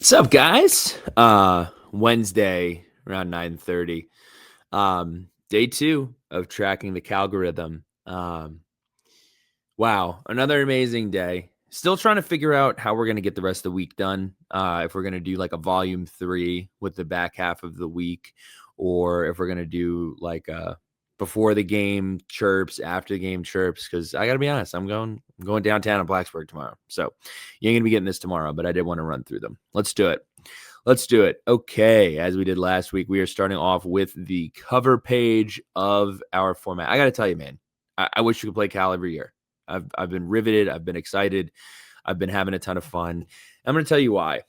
What's up, guys? Wednesday around 9:30. Day 2 of tracking the Calgorithm. Wow, another amazing day. Still trying to figure out how we're gonna get the rest of the week done. If we're gonna do like a volume 3 with the back half of the week, or if we're gonna do like before the game chirps, after the game chirps. Because I gotta be honest, I'm going downtown to Blacksburg tomorrow. So you ain't gonna be getting this tomorrow, but I did want to run through them. Let's do it. Let's do it. Okay, as we did last week, we are starting off with the cover page of our format. I got to tell you, man, I wish you could play Cal every year. I've been riveted. I've been excited. I've been having a ton of fun. I'm going to tell you why.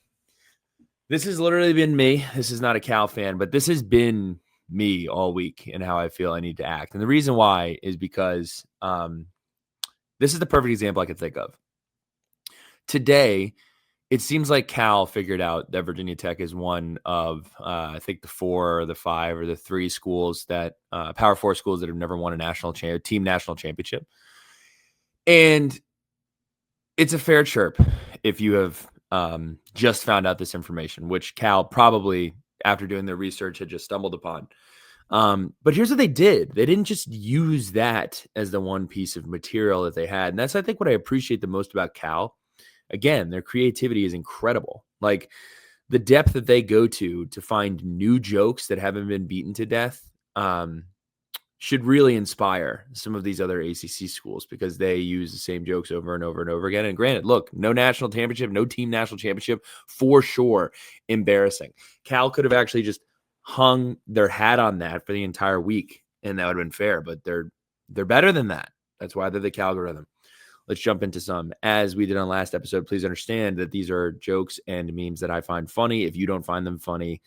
This has literally been me. This is not a Cal fan, but this has been me all week and how I feel I need to act. And the reason why is because this is the perfect example I could think of. Today, it seems like Cal figured out that Virginia Tech is one of, I think, the 4 or the 5 or the 3 schools that Power 4 schools that have never won a team national championship. And it's a fair chirp if you have just found out this information, which Cal probably, after doing their research, had just stumbled upon. But here's what they did. They didn't just use that as the one piece of material that they had. And that's, I think, what I appreciate the most about Cal. Again, their creativity is incredible. Like the depth that they go to find new jokes that haven't been beaten to death should really inspire some of these other ACC schools because they use the same jokes over and over and over again. And granted, look, no national championship, no team national championship, for sure, embarrassing. Cal could have actually just hung their hat on that for the entire week, and that would have been fair. But they're better than that. That's why they're the Calgorithm. Let's jump into some. As we did on last episode, please understand that these are jokes and memes that I find funny. If you don't find them funny,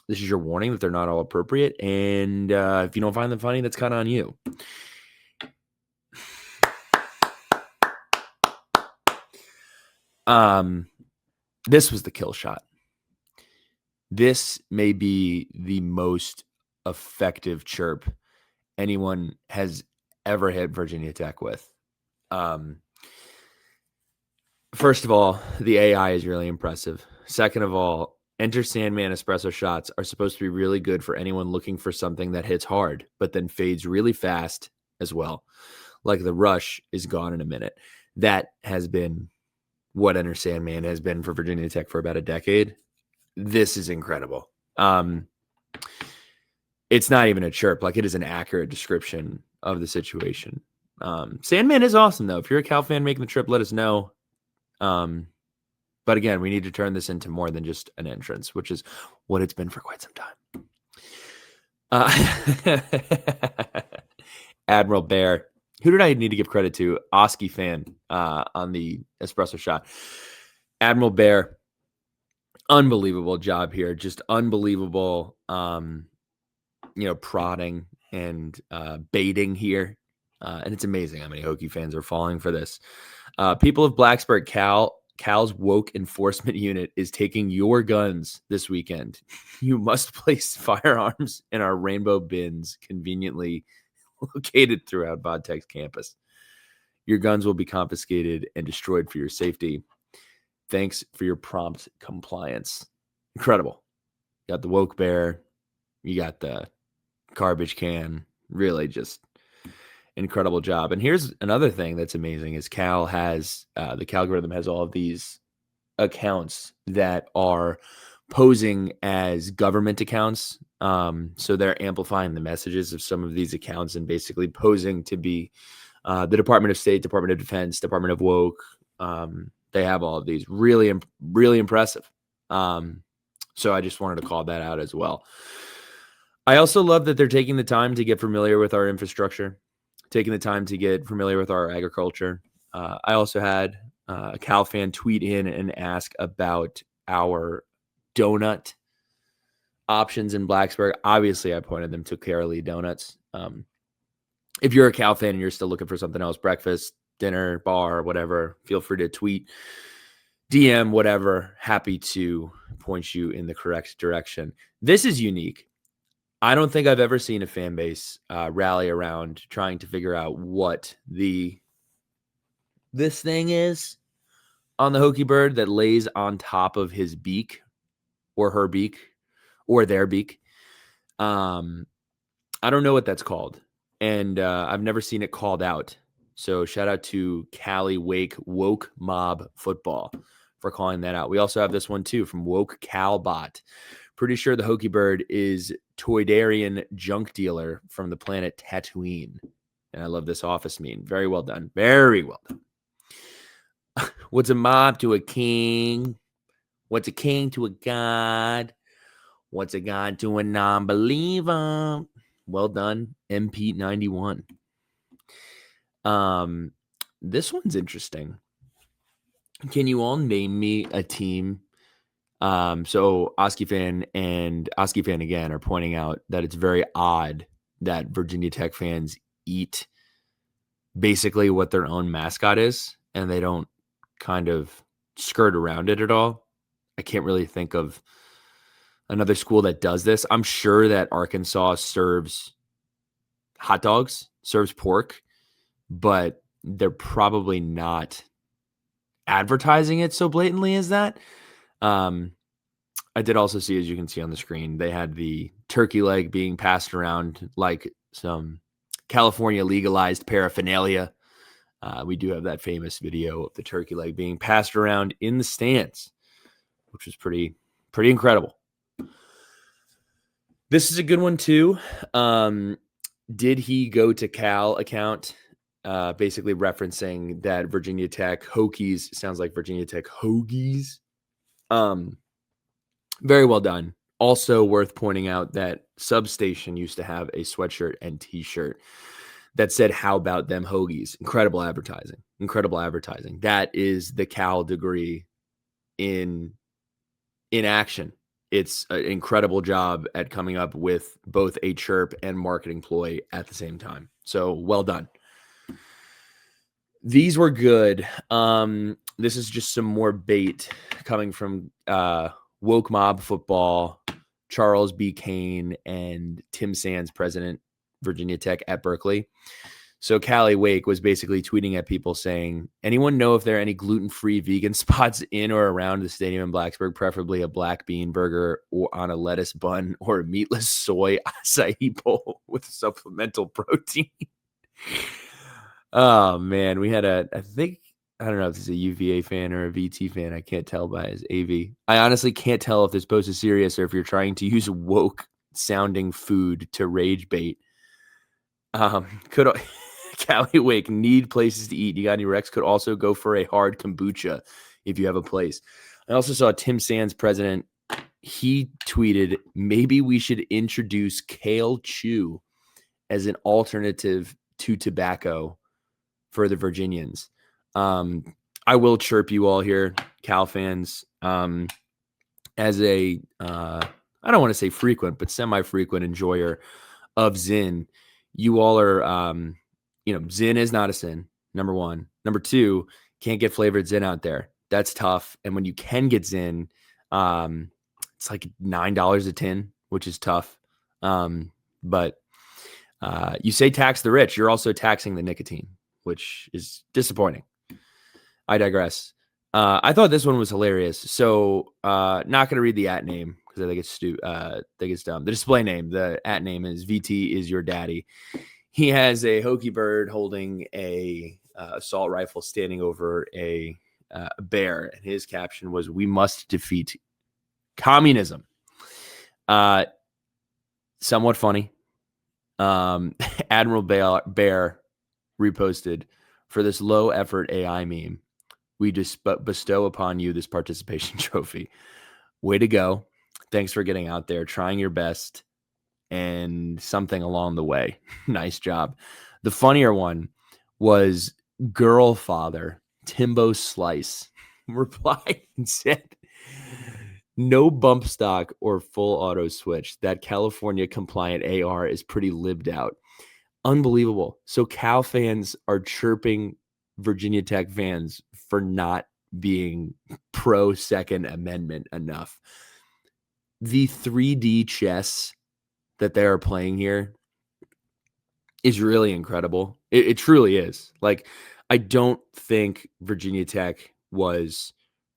this is your warning that they're not all appropriate. And if you don't find them funny, that's kind of on you. This was the kill shot. This may be the most effective chirp anyone has ever hit Virginia Tech with. First of all, the AI is really impressive. Second of all, Enter Sandman espresso shots are supposed to be really good for anyone looking for something that hits hard, but then fades really fast as well. Like the rush is gone in a minute. That has been what Enter Sandman has been for Virginia Tech for about a decade. This is incredible. It's not even a chirp. Like it is an accurate description of the situation. Sandman is awesome, though. If you're a Cal fan making the trip, let us know. But again, we need to turn this into more than just an entrance, which is what it's been for quite some time. Admiral Bear. Who did I need to give credit to? Oski fan on the espresso shot. Admiral Bear. Unbelievable job here. Just unbelievable, prodding and baiting here. And it's amazing how many Hokie fans are falling for this. People of Blacksburg, Cal's woke enforcement unit is taking your guns this weekend. You must place firearms in our rainbow bins conveniently located throughout Vodtech's campus. Your guns will be confiscated and destroyed for your safety. Thanks for your prompt compliance. Incredible. You got the woke bear. You got the garbage can. Really just incredible job. And here's another thing that's amazing is Cal has, the Calgorithm has all of these accounts that are posing as government accounts. So they're amplifying the messages of some of these accounts and basically posing to be the Department of State, Department of Defense, Department of Woke. They have all of these. Really, really impressive. So I just wanted to call that out as well. I also love that they're taking the time to get familiar with our infrastructure, taking the time to get familiar with our agriculture. I also had a Cal fan tweet in and ask about our donut options in Blacksburg. Obviously, I pointed them to Carolee Donuts. If you're a Cal fan and you're still looking for something else, breakfast, dinner, bar, whatever, feel free to tweet, DM, whatever. Happy to point you in the correct direction. This is unique. I don't think I've ever seen a fan base rally around trying to figure out what this thing is on the Hokie bird that lays on top of his beak or her beak or their beak. I don't know what that's called, and I've never seen it called out. So shout out to Cali Wake Woke Mob Football for calling that out. We also have this one too from Woke Calbot. Pretty sure the Hokie bird is Toydarian junk dealer from the planet Tatooine. And I love this office meme. Very well done. Very well done. What's a mob to a king? What's a king to a god? What's a god to a non-believer? Well done, MP91. This one's interesting. Can you all name me a team? So Oski fan and Oski fan again are pointing out that it's very odd that Virginia Tech fans eat basically what their own mascot is, and they don't kind of skirt around it at all. I can't really think of another school that does this. I'm sure that Arkansas serves hot dogs, serves pork, but they're probably not advertising it so blatantly as that. I did also see, as you can see on the screen, they had the turkey leg being passed around like some California legalized paraphernalia. We do have that famous video of the turkey leg being passed around in the stands, which was pretty incredible. This is a good one too. Did he go to Cal account? Basically referencing that Virginia Tech Hokies sounds like Virginia Tech Hoagies. Very well done. Also worth pointing out that Substation used to have a sweatshirt and t-shirt that said, "How about them Hoagies?" Incredible advertising. Incredible advertising. That is the Cal degree in action. It's an incredible job at coming up with both a chirp and marketing ploy at the same time. So well done. These were good. This is just some more bait coming from Woke Mob Football, Charles B. Kane, and Tim Sands, president, Virginia Tech at Berkeley. So Callie Wake was basically tweeting at people saying, anyone know if there are any gluten-free vegan spots in or around the stadium in Blacksburg, preferably a black bean burger or on a lettuce bun or a meatless soy acai bowl with supplemental protein. Oh, man. We had I don't know if it's a UVA fan or a VT fan. I can't tell by his AV. I honestly can't tell if this post is serious or if you're trying to use woke sounding food to rage bait. Could Callie Wake need places to eat? You got any Rex? Could also go for a hard kombucha if you have a place. I also saw Tim Sands, president. He tweeted, maybe we should introduce kale chew as an alternative to tobacco for the Virginians. I will chirp you all here, Cal fans. As a, I don't want to say frequent, but semi-frequent enjoyer of Zin, you all are, Zin is not a sin, number one. Number two, can't get flavored Zin out there. That's tough. And when you can get Zin, it's like $9 a tin, which is tough. But you say tax the rich, you're also taxing the nicotine, which is disappointing. I digress. I thought this one was hilarious. So not going to read the at name because I think it's dumb. The display name, the at name is VT is your daddy. He has a Hokie bird holding a assault rifle standing over a bear. And his caption was, "We must defeat communism." Somewhat funny. Admiral Bear reposted, "For this low effort AI meme, we just bestow upon you this participation trophy. Way to go. Thanks for getting out there, trying your best, and something along the way. Nice job." The funnier one was girl father, Timbo Slice, replied and said, "No bump stock or full auto switch. That California compliant AR is pretty libbed out." Unbelievable. So Cal fans are chirping Virginia Tech fans for not being pro Second Amendment enough. The 3D chess that they are playing here is really incredible. It truly is. Like, I don't think Virginia Tech was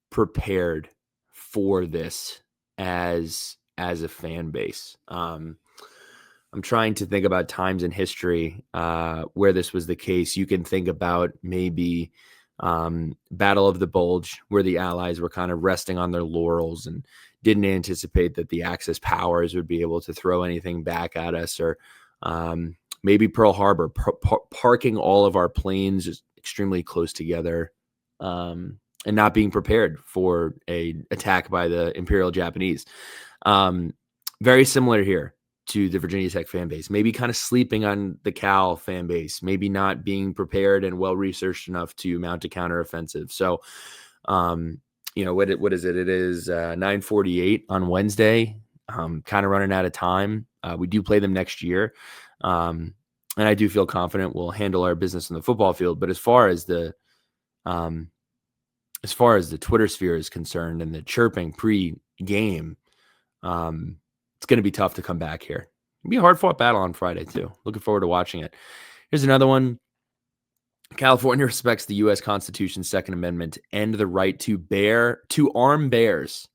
prepared for this as a fan base. I'm trying to think about times in history where this was the case. You can think about maybe Battle of the Bulge, where the Allies were kind of resting on their laurels and didn't anticipate that the Axis powers would be able to throw anything back at us, or maybe Pearl Harbor, parking all of our planes just extremely close together and not being prepared for a attack by the Imperial Japanese. Very similar here to the Virginia Tech fan base, maybe kind of sleeping on the Cal fan base, maybe not being prepared and well-researched enough to mount a counteroffensive. So, what is it? It is 9:48 on Wednesday. Kind of running out of time. We do play them next year. And I do feel confident we'll handle our business in the football field. But as far as the Twitter sphere is concerned and the chirping pre-game, it's going to be tough to come back here. It'll be a hard-fought battle on Friday, too. Looking forward to watching it. Here's another one. California respects the U.S. Constitution's Second Amendment and the right to arm bears.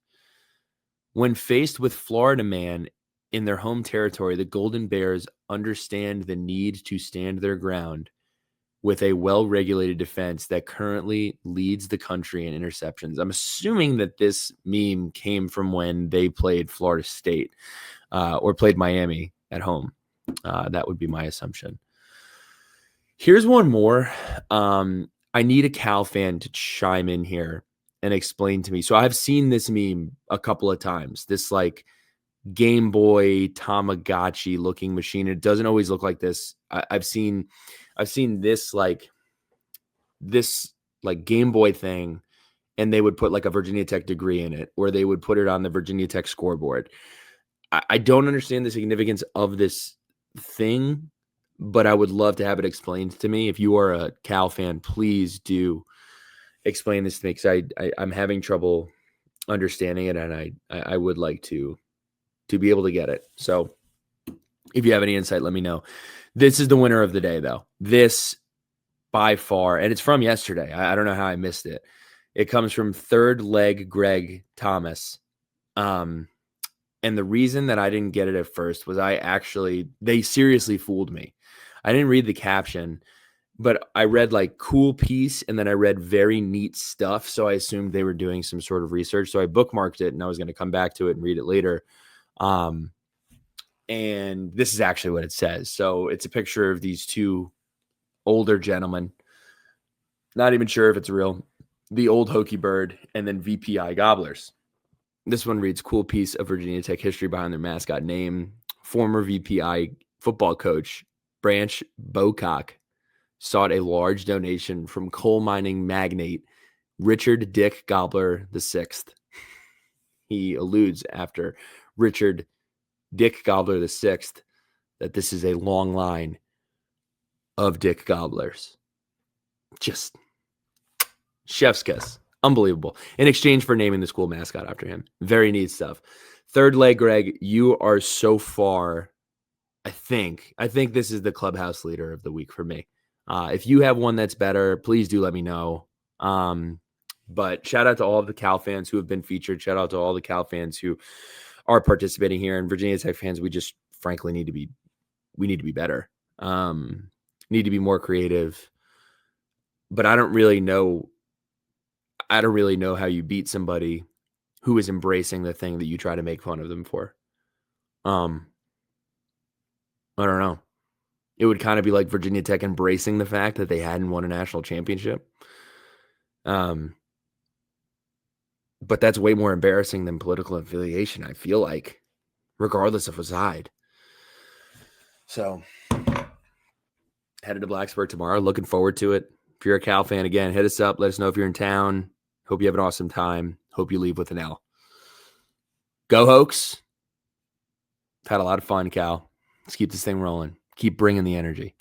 When faced with Florida man in their home territory, the Golden Bears understand the need to stand their ground with a well-regulated defense that currently leads the country in interceptions. I'm assuming that this meme came from when they played Florida State or played Miami at home. That would be my assumption. Here's one more. I need a Cal fan to chime in here and explain to me. So I've seen this meme a couple of times, this like Game Boy Tamagotchi looking machine. It doesn't always look like this. I've seen this like Game Boy thing, and they would put like a Virginia Tech degree in it, or they would put it on the Virginia Tech scoreboard. I don't understand the significance of this thing, but I would love to have it explained to me. If you are a Cal fan, please do explain this to me, because I'm having trouble understanding it, and I would like to be able to get it. So if you have any insight, let me know. This is the winner of the day, though. This by far, and it's from yesterday. I don't know how I missed it. It comes from Third Leg Greg Thomas. And the reason that I didn't get it at first was they seriously fooled me. I didn't read the caption, but I read like cool piece, and then I read very neat stuff. So I assumed they were doing some sort of research. So I bookmarked it, and I was going to come back to it and read it later. And this is actually what it says. So it's a picture of these two older gentlemen. Not even sure if it's real. The old Hokie bird, and then VPI gobblers. This one reads, cool piece of Virginia Tech history behind their mascot name. Former VPI football coach Branch Bocock sought a large donation from coal mining magnate Richard Dick Gobbler VI. He alludes after Richard Dick Gobbler VI that this is a long line of Dick Gobblers. Just chef's kiss. Unbelievable. In exchange for naming the school mascot after him. Very neat stuff. Third Leg Greg, you are so far, I think this is the Clubhouse leader of the week for me. If you have one that's better, please do let me know. But shout out to all of the Cal fans who have been featured. Shout out to all the Cal fans who are participating here. And Virginia Tech fans, we just frankly need to be better. Need to be more creative. But I don't really know how you beat somebody who is embracing the thing that you try to make fun of them for. I don't know. It would kind of be like Virginia Tech embracing the fact that they hadn't won a national championship. But that's way more embarrassing than political affiliation, I feel like, regardless of a side. So, headed to Blacksburg tomorrow. Looking forward to it. If you're a Cal fan, again, hit us up. Let us know if you're in town. Hope you have an awesome time. Hope you leave with an L. Go Hokies. Had a lot of fun, Cal. Let's keep this thing rolling. Keep bringing the energy.